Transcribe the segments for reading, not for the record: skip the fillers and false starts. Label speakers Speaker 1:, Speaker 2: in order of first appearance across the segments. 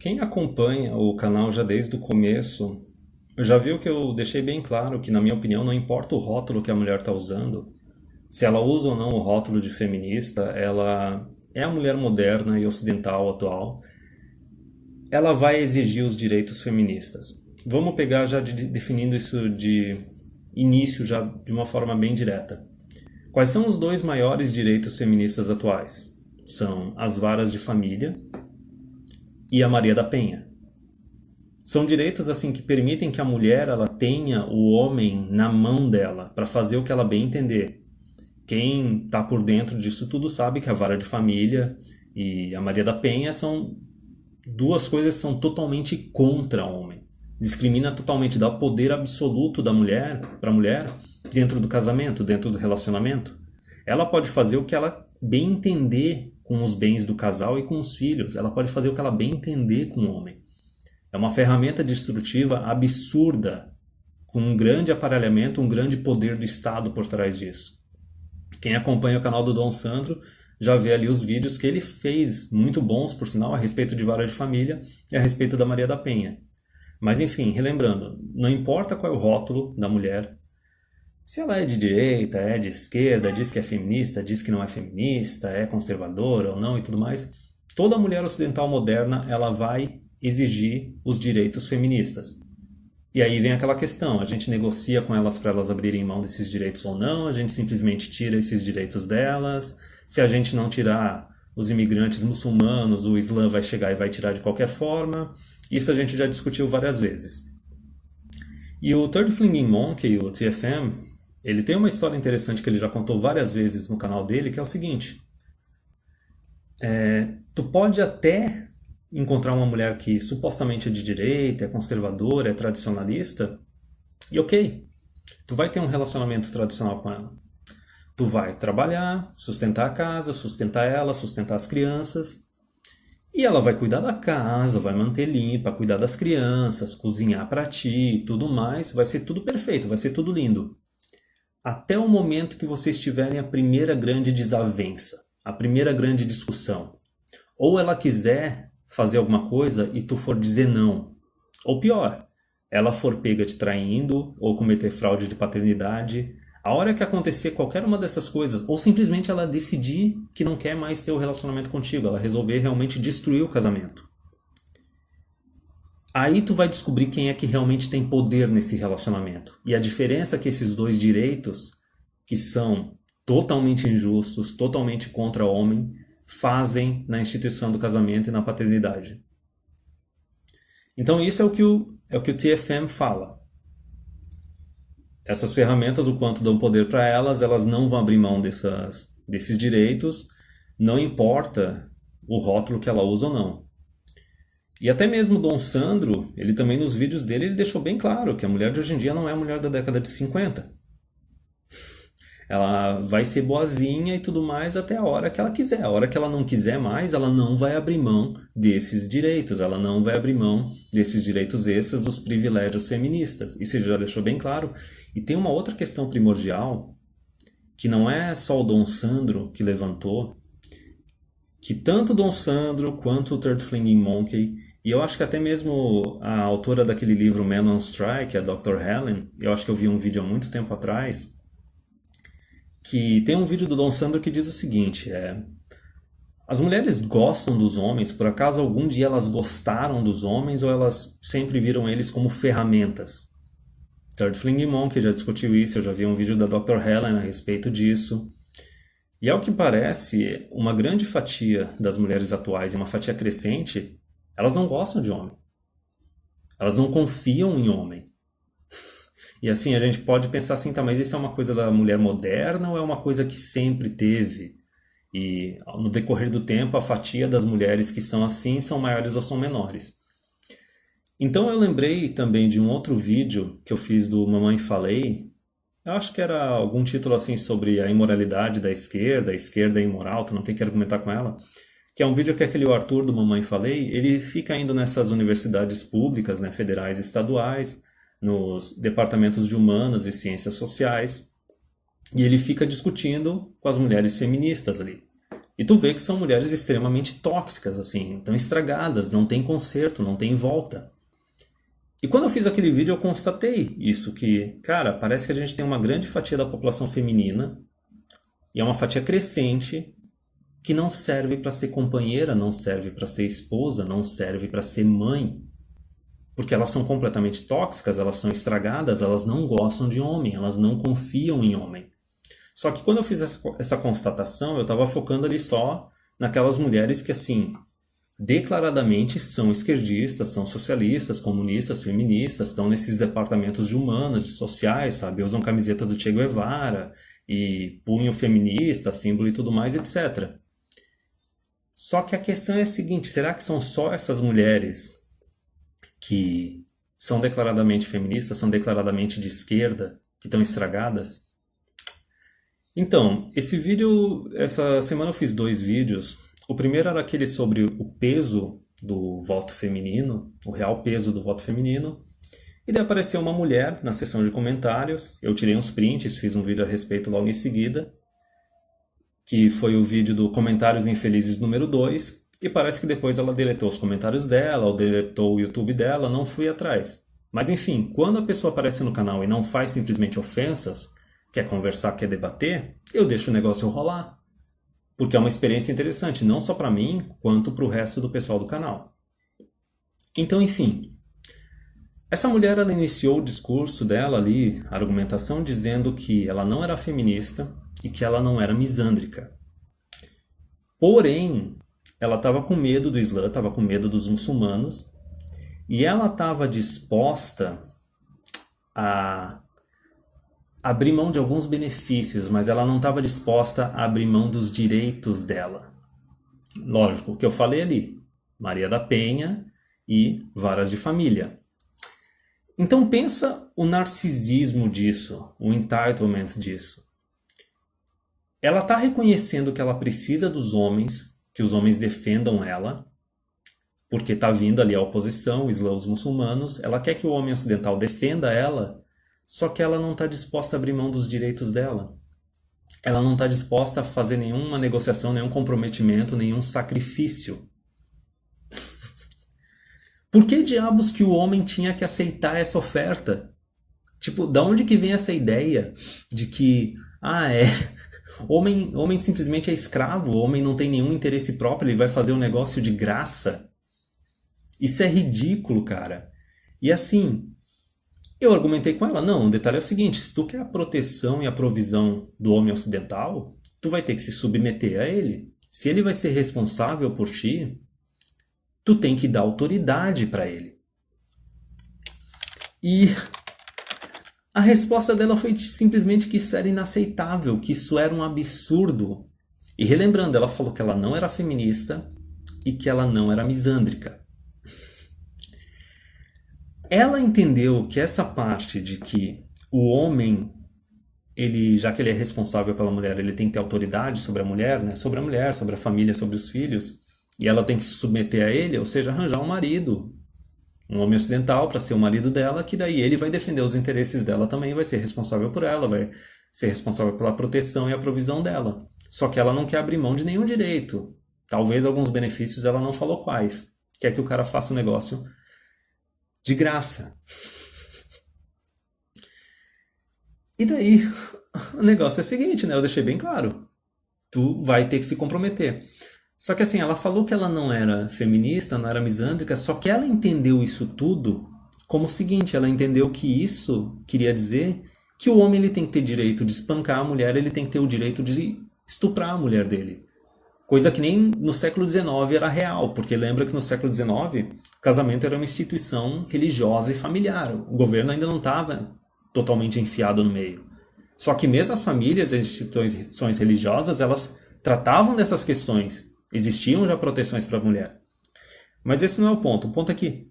Speaker 1: Quem acompanha o canal já desde o começo, já viu que eu deixei bem claro que, na minha opinião, não importa o rótulo que a mulher está usando, se ela usa ou não o rótulo de feminista, ela é a mulher moderna e ocidental atual, ela vai exigir os direitos feministas. Vamos pegar já definindo isso de início, já de uma forma bem direta. Quais são os dois maiores direitos feministas atuais? São as varas de família e a Maria da Penha. São direitos assim que permitem que a mulher ela tenha o homem na mão dela para fazer o que ela bem entender. Quem está por dentro disso tudo sabe que a vara de família e a Maria da Penha são duas coisas que são totalmente contra o homem. Discrimina totalmente, dá poder absoluto da mulher para a mulher dentro do casamento, dentro do relacionamento. Ela pode fazer o que ela bem entender com os bens do casal e com os filhos. Ela pode fazer o que ela bem entender com o homem. É uma ferramenta destrutiva absurda, com um grande aparelhamento, um grande poder do Estado por trás disso. Quem acompanha o canal do Dom Sandro já vê ali os vídeos que ele fez, muito bons, por sinal, a respeito de vara de família e a respeito da Maria da Penha. Mas enfim, relembrando, não importa qual é o rótulo da mulher, se ela é de direita, é de esquerda, diz que é feminista, diz que não é feminista, é conservadora ou não e tudo mais, toda mulher ocidental moderna ela vai exigir os direitos feministas. E aí vem aquela questão, a gente negocia com elas para elas abrirem mão desses direitos ou não, a gente simplesmente tira esses direitos delas, se a gente não tirar os imigrantes muçulmanos, o Islã vai chegar e vai tirar de qualquer forma, isso a gente já discutiu várias vezes. E o Third Flinging Monkey, o TFM, ele tem uma história interessante que ele já contou várias vezes no canal dele, que é o seguinte, tu pode até encontrar uma mulher que supostamente é de direita, é conservadora, é tradicionalista, e ok, tu vai ter um relacionamento tradicional com ela. Tu vai trabalhar, sustentar a casa, sustentar ela, sustentar as crianças, e ela vai cuidar da casa, vai manter limpa, cuidar das crianças, cozinhar para ti e tudo mais, vai ser tudo perfeito, vai ser tudo lindo. Até o momento que vocês tiverem a primeira grande desavença, a primeira grande discussão. Ou ela quiser fazer alguma coisa e tu for dizer não. Ou pior, ela for pega te traindo ou cometer fraude de paternidade. A hora que acontecer qualquer uma dessas coisas, ou simplesmente ela decidir que não quer mais ter o relacionamento contigo, ela resolver realmente destruir o casamento. Aí tu vai descobrir quem é que realmente tem poder nesse relacionamento. E a diferença é que esses dois direitos, que são totalmente injustos, totalmente contra o homem, fazem na instituição do casamento e na paternidade. Então isso é o que o TFM fala. Essas ferramentas, o quanto dão poder para elas, elas não vão abrir mão desses direitos, não importa o rótulo que ela usa ou não. E até mesmo o Dom Sandro, ele também nos vídeos dele, ele deixou bem claro que a mulher de hoje em dia não é a mulher da década de 50. Ela vai ser boazinha e tudo mais até a hora que ela quiser. A hora que ela não quiser mais, ela não vai abrir mão desses direitos. Ela não vai abrir mão desses direitos extras, dos privilégios feministas. Isso ele já deixou bem claro. E tem uma outra questão primordial, que não é só o Dom Sandro que levantou, que tanto o Dom Sandro quanto o Third Flinging Monkey, e eu acho que até mesmo a autora daquele livro Man on Strike, a Dr. Helen, eu acho que eu vi um vídeo há muito tempo atrás, que tem um vídeo do Dom Sandro que diz o seguinte, as mulheres gostam dos homens, por acaso algum dia elas gostaram dos homens ou elas sempre viram eles como ferramentas? Third Flinging Monkey já discutiu isso, eu já vi um vídeo da Dr. Helen a respeito disso. E ao que parece, uma grande fatia das mulheres atuais, e uma fatia crescente, elas não gostam de homem. Elas não confiam em homem. E assim, a gente pode pensar assim, tá, mas isso é uma coisa da mulher moderna ou é uma coisa que sempre teve? E no decorrer do tempo, a fatia das mulheres que são assim são maiores ou são menores. Então eu lembrei também de um outro vídeo que eu fiz do Mamãe Falei. Eu acho que era algum título assim sobre a imoralidade da esquerda, a esquerda é imoral, tu não tem que argumentar com ela. Que é um vídeo que aquele Arthur do Mamãe Falei, ele fica indo nessas universidades públicas, né, federais e estaduais, nos departamentos de humanas e ciências sociais, e ele fica discutindo com as mulheres feministas ali. E tu vê que são mulheres extremamente tóxicas, assim, estão estragadas, não tem conserto, não tem volta. E quando eu fiz aquele vídeo eu constatei isso, que, cara, parece que a gente tem uma grande fatia da população feminina, e é uma fatia crescente, que não serve para ser companheira, não serve para ser esposa, não serve para ser mãe. Porque elas são completamente tóxicas, elas são estragadas, elas não gostam de homem, elas não confiam em homem. Só que quando eu fiz essa constatação, eu estava focando ali só naquelas mulheres que, assim, declaradamente são esquerdistas, são socialistas, comunistas, feministas, estão nesses departamentos de humanas, de sociais, sabe? Usam camiseta do Che Guevara e punho feminista, símbolo e tudo mais, etc. Só que a questão é a seguinte, será que são só essas mulheres que são declaradamente feministas, são declaradamente de esquerda, que estão estragadas? Então, essa semana eu fiz 2 vídeos. O primeiro era aquele sobre o peso do voto feminino, o real peso do voto feminino. E daí apareceu uma mulher na seção de comentários. Eu tirei uns prints, fiz um vídeo a respeito logo em seguida, que foi o vídeo do Comentários Infelizes número 2. E parece que depois ela deletou os comentários dela, ou deletou o YouTube dela, não fui atrás. Mas enfim, quando a pessoa aparece no canal e não faz simplesmente ofensas, quer conversar, quer debater, eu deixo o negócio rolar. Porque é uma experiência interessante, não só para mim, quanto para o resto do pessoal do canal. Então, enfim, essa mulher ela iniciou o discurso dela ali, a argumentação, dizendo que ela não era feminista e que ela não era misândrica. Porém, ela estava com medo do Islã, estava com medo dos muçulmanos, e ela estava disposta a abrir mão de alguns benefícios, mas ela não estava disposta a abrir mão dos direitos dela. Lógico, o que eu falei ali, Maria da Penha e varas de família. Então pensa o narcisismo disso, o entitlement disso. Ela está reconhecendo que ela precisa dos homens, que os homens defendam ela, porque está vindo ali a oposição, o Islã, os muçulmanos. Ela quer que o homem ocidental defenda ela, só que ela não está disposta a abrir mão dos direitos dela. Ela não está disposta a fazer nenhuma negociação, nenhum comprometimento, nenhum sacrifício. Por que diabos que o homem tinha que aceitar essa oferta? Tipo, da onde que vem essa ideia de que, homem simplesmente é escravo, o homem não tem nenhum interesse próprio, ele vai fazer um negócio de graça? Isso é ridículo, cara. E assim, eu argumentei com ela, não, o detalhe é o seguinte, se tu quer a proteção e a provisão do homem ocidental, tu vai ter que se submeter a ele. Se ele vai ser responsável por ti, tu tem que dar autoridade para ele. E a resposta dela foi simplesmente que isso era inaceitável, que isso era um absurdo. E relembrando, ela falou que ela não era feminista e que ela não era misândrica. Ela entendeu que essa parte de que o homem, já que ele é responsável pela mulher, ele tem que ter autoridade sobre a mulher, né? Sobre a mulher, sobre a família, sobre os filhos, e ela tem que se submeter a ele, ou seja, arranjar um marido, um homem ocidental para ser o marido dela, que daí ele vai defender os interesses dela também, vai ser responsável por ela, vai ser responsável pela proteção e a provisão dela. Só que ela não quer abrir mão de nenhum direito. Talvez alguns benefícios ela não falou quais. Quer que o cara faça um negócio de graça. E daí, o negócio é o seguinte, né? Eu deixei bem claro. Tu vai ter que se comprometer. Só que assim, ela falou que ela não era feminista, não era misândrica, só que ela entendeu isso tudo como o seguinte, ela entendeu que isso queria dizer que o homem ele tem que ter direito de espancar a mulher, ele tem que ter o direito de estuprar a mulher dele. Coisa que nem no século XIX era real, porque lembra que no século XIX, casamento era uma instituição religiosa e familiar. O governo ainda não estava totalmente enfiado no meio. Só que mesmo as famílias, as instituições religiosas, elas tratavam dessas questões. Existiam já proteções para a mulher. Mas esse não é o ponto. O ponto é que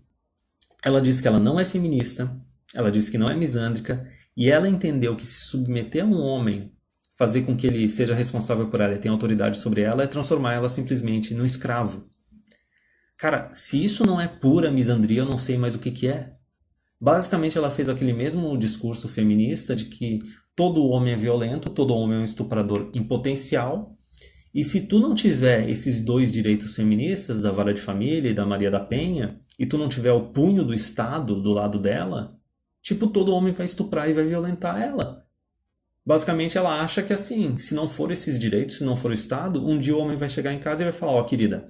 Speaker 1: ela disse que ela não é feminista, ela disse que não é misândrica, e ela entendeu que se submeter a um homem, fazer com que ele seja responsável por ela e tenha autoridade sobre ela, é transformar ela simplesmente num escravo. Cara, se isso não é pura misandria, eu não sei mais o que é. Basicamente, ela fez aquele mesmo discurso feminista de que todo homem é violento, todo homem é um estuprador em potencial, E se tu não tiver esses dois direitos feministas, da vara de família e da Maria da Penha, e tu não tiver o punho do Estado do lado dela, tipo, todo homem vai estuprar e vai violentar ela. Basicamente, ela acha que assim, se não for esses direitos, se não for o Estado, um dia o homem vai chegar em casa e vai falar, ó, querida,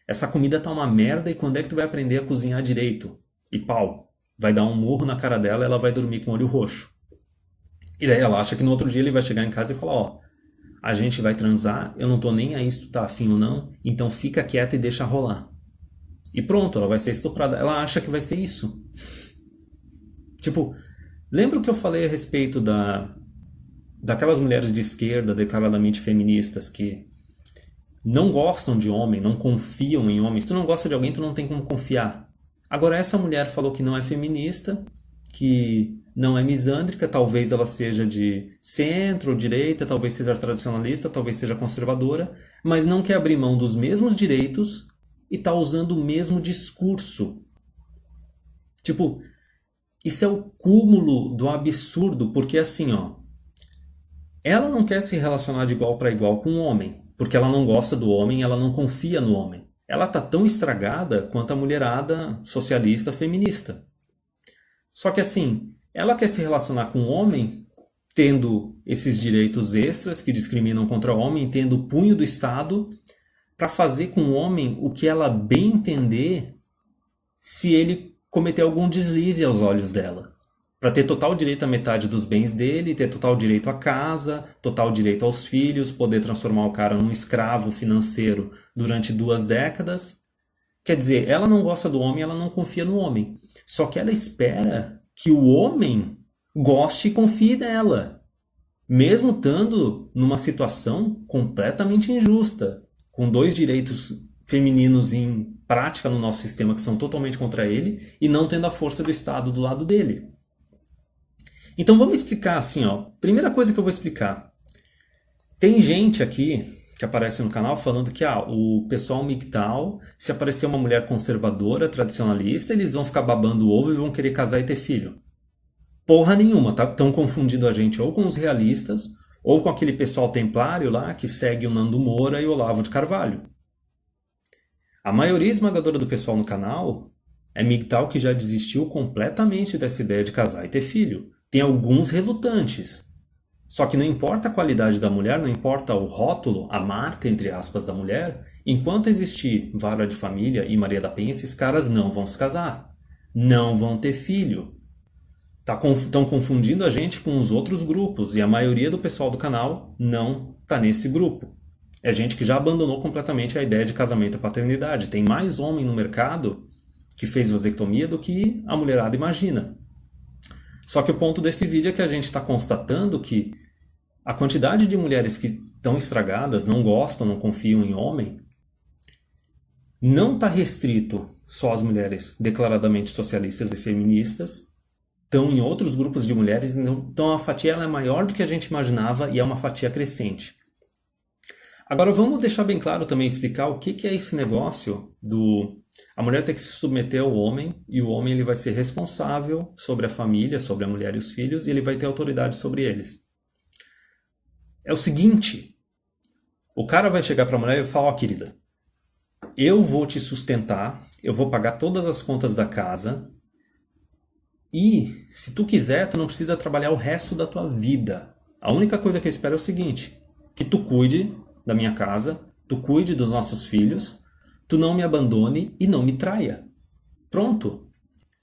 Speaker 1: essa comida tá uma merda e quando é que tu vai aprender a cozinhar direito? E pau, vai dar um murro na cara dela e ela vai dormir com o olho roxo. E daí ela acha que no outro dia ele vai chegar em casa e falar, ó, a gente vai transar, eu não tô nem aí se tu tá afim ou não, então fica quieta e deixa rolar. E pronto, ela vai ser estuprada. Ela acha que vai ser isso. Tipo, lembra o que eu falei a respeito daquelas mulheres de esquerda declaradamente feministas que não gostam de homem, não confiam em homens. Se tu não gosta de alguém, tu não tem como confiar. Agora, essa mulher falou que não é feminista, que não é misândrica, talvez ela seja de centro ou direita, talvez seja tradicionalista, talvez seja conservadora, mas não quer abrir mão dos mesmos direitos e tá usando o mesmo discurso. Tipo, isso é o cúmulo do absurdo, porque assim, ó, ela não quer se relacionar de igual para igual com o homem, porque ela não gosta do homem, ela não confia no homem. Ela tá tão estragada quanto a mulherada socialista feminista. Só que assim, ela quer se relacionar com o homem tendo esses direitos extras que discriminam contra o homem, tendo o punho do Estado para fazer com o homem o que ela bem entender se ele cometer algum deslize aos olhos dela. Para ter total direito à metade dos bens dele, ter total direito à casa, total direito aos filhos, poder transformar o cara num escravo financeiro durante 2 décadas. Quer dizer, ela não gosta do homem, ela não confia no homem. Só que ela espera que o homem goste e confie nela. Mesmo estando numa situação completamente injusta, com 2 direitos femininos em prática no nosso sistema que são totalmente contra ele e não tendo a força do Estado do lado dele. Então vamos explicar assim, ó. Primeira coisa que eu vou explicar. Tem gente aqui que aparece no canal falando que o pessoal MGTOW, se aparecer uma mulher conservadora, tradicionalista, eles vão ficar babando o ovo e vão querer casar e ter filho. Porra nenhuma, tá? Estão confundindo a gente ou com os realistas ou com aquele pessoal templário lá que segue o Nando Moura e o Olavo de Carvalho. A maioria esmagadora do pessoal no canal é MGTOW que já desistiu completamente dessa ideia de casar e ter filho. Tem alguns relutantes. Só que não importa a qualidade da mulher, não importa o rótulo, a marca, entre aspas, da mulher, enquanto existir vara de família e Maria da Penha, esses caras não vão se casar. Não vão ter filho. Estão confundindo a gente com os outros grupos e a maioria do pessoal do canal não está nesse grupo. É gente que já abandonou completamente a ideia de casamento e paternidade. Tem mais homem no mercado que fez vasectomia do que a mulherada imagina. Só que o ponto desse vídeo é que a gente está constatando que a quantidade de mulheres que estão estragadas, não gostam, não confiam em homem, não está restrito só às mulheres declaradamente socialistas e feministas, estão em outros grupos de mulheres, então a fatia ela é maior do que a gente imaginava e é uma fatia crescente. Agora vamos deixar bem claro também, explicar o que é esse negócio do... A mulher tem que se submeter ao homem e o homem ele vai ser responsável sobre a família, sobre a mulher e os filhos e ele vai ter autoridade sobre eles. É o seguinte, o cara vai chegar para a mulher e falar, ó querida, eu vou te sustentar, eu vou pagar todas as contas da casa e se tu quiser, tu não precisa trabalhar o resto da tua vida. A única coisa que eu espero é o seguinte, que tu cuide da minha casa, tu cuide dos nossos filhos, tu não me abandone e não me traia. Pronto.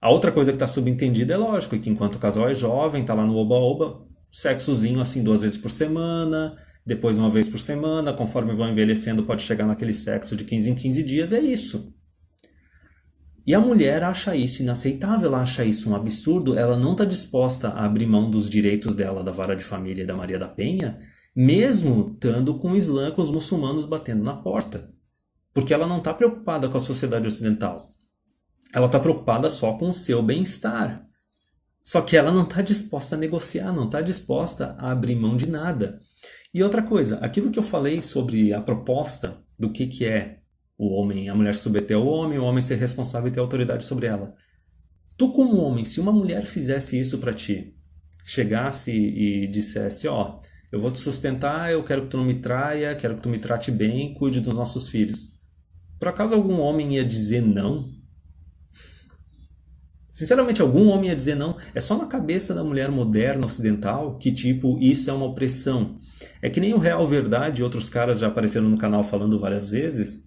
Speaker 1: A outra coisa que está subentendida é lógico, que enquanto o casal é jovem, tá lá no oba-oba, sexozinho assim 2 vezes por semana, depois 1 vez por semana, conforme vão envelhecendo pode chegar naquele sexo de 15 em 15 dias, é isso. E a mulher acha isso inaceitável, ela acha isso um absurdo, ela não está disposta a abrir mão dos direitos dela da vara de família e da Maria da Penha, mesmo estando com o Islã, com os muçulmanos batendo na porta. Porque ela não está preocupada com a sociedade ocidental. Ela está preocupada só com o seu bem-estar. Só que ela não está disposta a negociar, não está disposta a abrir mão de nada. E outra coisa, aquilo que eu falei sobre a proposta do que é o homem, a mulher se submeter ao homem, o homem ser responsável e ter autoridade sobre ela. Tu como homem, se uma mulher fizesse isso para ti, chegasse e dissesse, ó, eu vou te sustentar, eu quero que tu não me traia, quero que tu me trate bem, cuide dos nossos filhos. Por acaso algum homem ia dizer não? Sinceramente, algum homem ia dizer não? É só na cabeça da mulher moderna ocidental que, tipo, isso é uma opressão. É que nem o Real Verdade e outros caras já apareceram no canal falando várias vezes.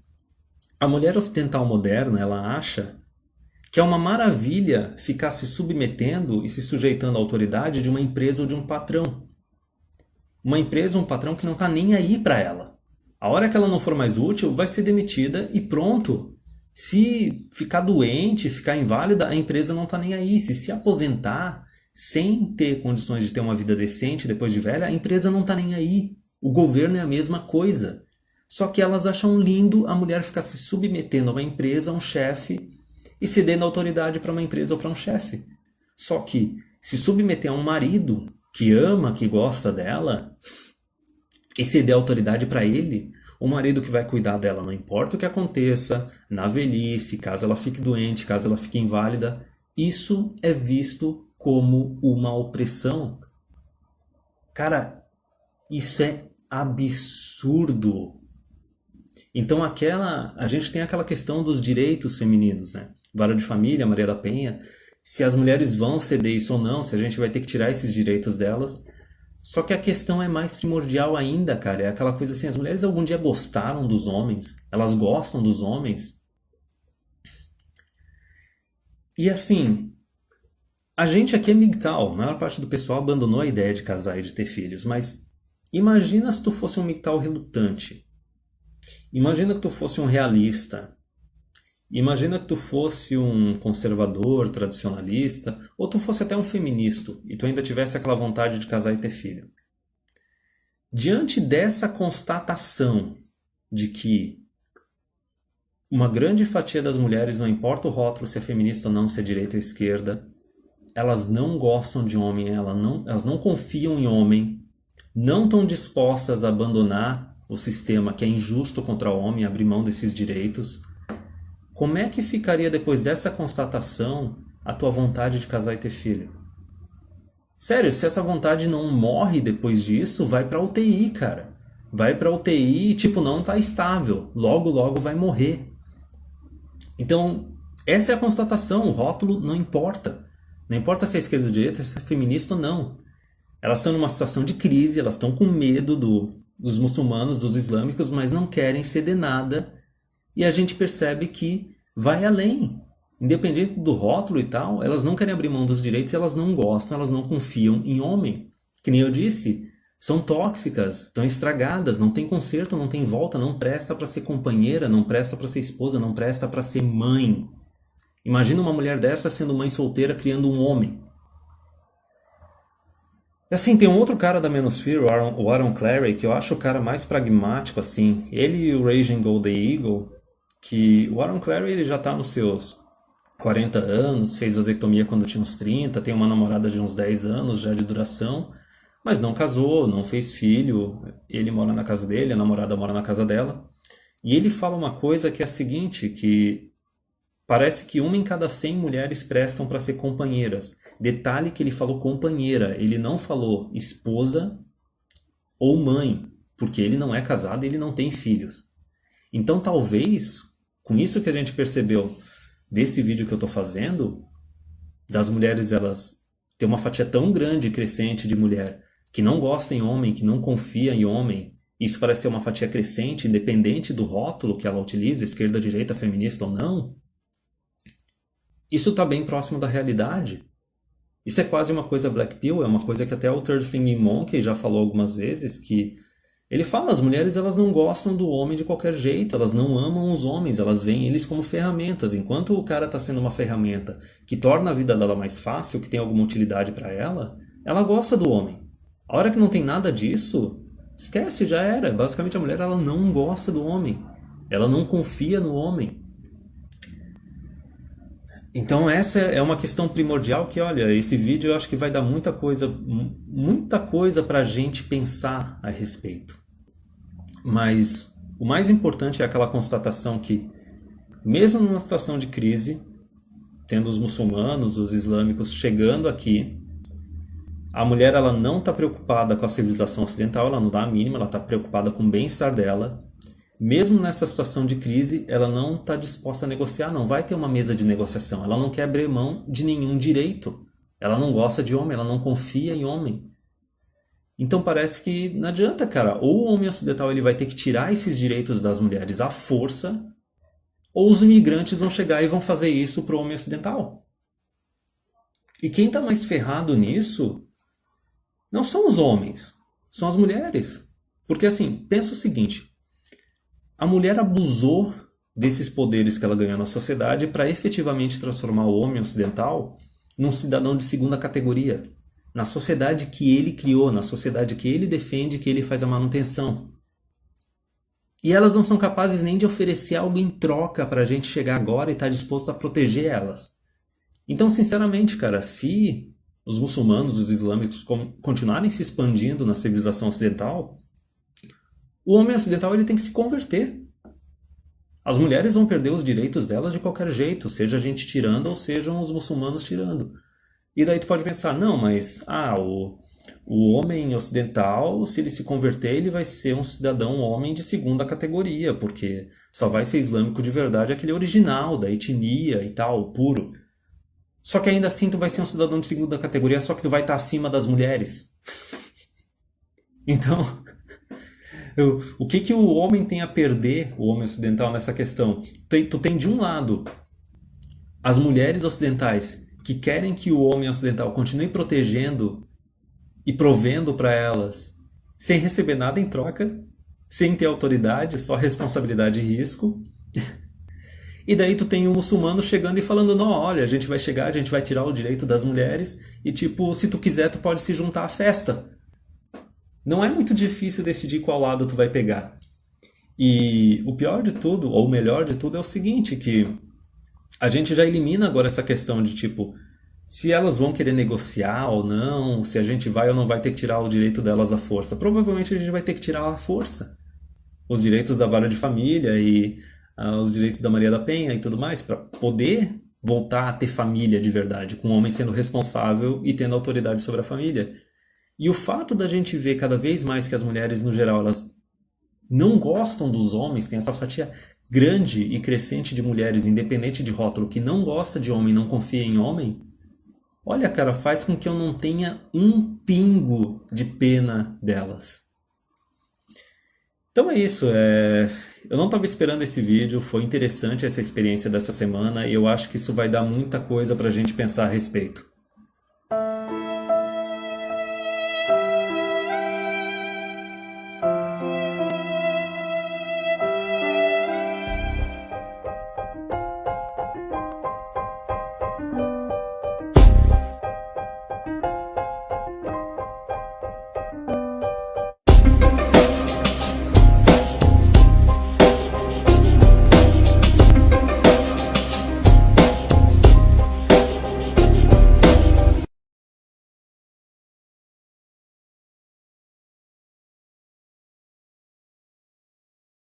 Speaker 1: A mulher ocidental moderna, ela acha que é uma maravilha ficar se submetendo e se sujeitando à autoridade de uma empresa ou de um patrão. Uma empresa ou um patrão que não está nem aí para ela. A hora que ela não for mais útil, vai ser demitida e pronto. Se ficar doente, ficar inválida, a empresa não está nem aí. Se aposentar sem ter condições de ter uma vida decente depois de velha, a empresa não está nem aí. O governo é a mesma coisa. Só que elas acham lindo a mulher ficar se submetendo a uma empresa, a um chefe, e cedendo autoridade para uma empresa ou para um chefe. Só que se submeter a um marido que ama, que gosta dela, e ceder autoridade para ele, o marido que vai cuidar dela, não importa o que aconteça, na velhice, caso ela fique doente, caso ela fique inválida, isso é visto como uma opressão. Cara, isso é absurdo. Então a gente tem aquela questão dos direitos femininos, né? Vara de Família, Maria da Penha, se as mulheres vão ceder isso ou não, se a gente vai ter que tirar esses direitos delas. Só que a questão é mais primordial ainda, cara. É aquela coisa assim, as mulheres algum dia gostaram dos homens? Elas gostam dos homens? E assim, a gente aqui é MGTOW. A maior parte do pessoal abandonou a ideia de casar e de ter filhos. Mas imagina se tu fosse um MGTOW relutante. Imagina que tu fosse um realista. Imagina que tu fosse um conservador, tradicionalista, ou tu fosse até um feminista e tu ainda tivesse aquela vontade de casar e ter filho. Diante dessa constatação de que uma grande fatia das mulheres, não importa o rótulo, se é feminista ou não, se é direita ou esquerda, elas não gostam de homem, elas não confiam em homem, não estão dispostas a abandonar o sistema que é injusto contra o homem, abrir mão desses direitos. Como é que ficaria depois dessa constatação a tua vontade de casar e ter filho? Sério, se essa vontade não morre depois disso, vai pra UTI, cara. Vai pra UTI e, tipo, não tá estável. Logo, logo vai morrer. Então, essa é a constatação. O rótulo não importa. Não importa se é esquerda ou direita, se é feminista ou não. Elas estão numa situação de crise, elas estão com medo dos muçulmanos, dos islâmicos, mas não querem ceder nada. E a gente percebe que vai além. Independente do rótulo e tal, elas não querem abrir mão dos direitos, elas não gostam, elas não confiam em homem. Que nem eu disse, são tóxicas, estão estragadas, não tem conserto, não tem volta, não presta para ser companheira, não presta para ser esposa, não presta para ser mãe. Imagina uma mulher dessa sendo mãe solteira criando um homem. E assim, tem um outro cara da Manosphere, o Aaron Clarey, que eu acho o cara mais pragmático, assim. Ele e o Raging Golden Eagle, que o Aaron Clarey ele já tá nos seus 40 anos, fez vasectomia quando tinha uns 30, tem uma namorada de uns 10 anos já de duração, mas não casou, não fez filho, ele mora na casa dele, a namorada mora na casa dela. E ele fala uma coisa que é a seguinte, que parece que uma em cada 100 mulheres prestam para ser companheiras. Detalhe que ele falou companheira, ele não falou esposa ou mãe, porque ele não é casado e ele não tem filhos. Então talvez, com isso que a gente percebeu desse vídeo que eu estou fazendo, das mulheres elas ter uma fatia tão grande e crescente de mulher que não gosta em homem, que não confia em homem, isso parece ser uma fatia crescente, independente do rótulo que ela utiliza, esquerda, direita, feminista ou não, isso está bem próximo da realidade. Isso é quase uma coisa Black Pill, é uma coisa que até o Third Flinging Monkey já falou algumas vezes, que ele fala, as mulheres elas não gostam do homem de qualquer jeito, elas não amam os homens, elas veem eles como ferramentas. Enquanto o cara está sendo uma ferramenta que torna a vida dela mais fácil, que tem alguma utilidade para ela, ela gosta do homem. A hora que não tem nada disso, esquece, já era. Basicamente a mulher ela não gosta do homem, ela não confia no homem. Então essa é uma questão primordial que, olha, esse vídeo eu acho que vai dar muita coisa para a gente pensar a respeito. Mas o mais importante é aquela constatação que, mesmo numa situação de crise, tendo os muçulmanos, os islâmicos chegando aqui, A mulher ela não está preocupada com a civilização ocidental, ela não dá a mínima, ela está preocupada com o bem-estar dela. Mesmo nessa situação de crise, ela não está disposta a negociar, não vai ter uma mesa de negociação. Ela não quer abrir mão de nenhum direito. Ela não gosta de homem, ela não confia em homem. Então parece que não adianta, cara. Ou o homem ocidental ele vai ter que tirar esses direitos das mulheres à força, ou os imigrantes vão chegar e vão fazer isso pro homem ocidental. E quem está mais ferrado nisso não são os homens, são as mulheres. Porque assim, pensa o seguinte, a mulher abusou desses poderes que ela ganhou na sociedade para efetivamente transformar o homem ocidental num cidadão de segunda categoria. Na sociedade que ele criou, na sociedade que ele defende, que ele faz a manutenção. E elas não são capazes nem de oferecer algo em troca para a gente chegar agora e estar disposto a proteger elas. Então, sinceramente, cara, se os muçulmanos, os islâmicos continuarem se expandindo na civilização ocidental, o homem ocidental ele tem que se converter. As mulheres vão perder os direitos delas de qualquer jeito, seja a gente tirando ou sejam os muçulmanos tirando. E daí tu pode pensar, não, mas o homem ocidental, se ele se converter, ele vai ser um cidadão homem de segunda categoria, porque só vai ser islâmico de verdade aquele original, da etnia e tal, puro. Só que ainda assim tu vai ser um cidadão de segunda categoria, só que tu vai estar acima das mulheres. Então, o que o homem tem a perder, o homem ocidental, nessa questão? Tu tem de um lado as mulheres ocidentais que querem que o homem ocidental continue protegendo e provendo para elas, sem receber nada em troca, sem ter autoridade, só responsabilidade e risco. E daí tu tem um muçulmano chegando e falando, não, olha, a gente vai chegar, a gente vai tirar o direito das mulheres e tipo, se tu quiser tu pode se juntar à festa. Não é muito difícil decidir qual lado tu vai pegar. E o pior de tudo, ou o melhor de tudo é o seguinte, que a gente já elimina agora essa questão de tipo, se elas vão querer negociar ou não, se a gente vai ou não vai ter que tirar o direito delas à força. Provavelmente a gente vai ter que tirar à força os direitos da vara de família e os direitos da Maria da Penha e tudo mais, para poder voltar a ter família de verdade, com o homem sendo responsável e tendo autoridade sobre a família. E o fato da gente ver cada vez mais que as mulheres, no geral, elas não gostam dos homens, tem essa fatia grande e crescente de mulheres, independente de rótulo, que não gosta de homem, não confia em homem, olha, cara, faz com que eu não tenha um pingo de pena delas. Então é isso, eu não estava esperando esse vídeo, foi interessante essa experiência dessa semana e eu acho que isso vai dar muita coisa para a gente pensar a respeito.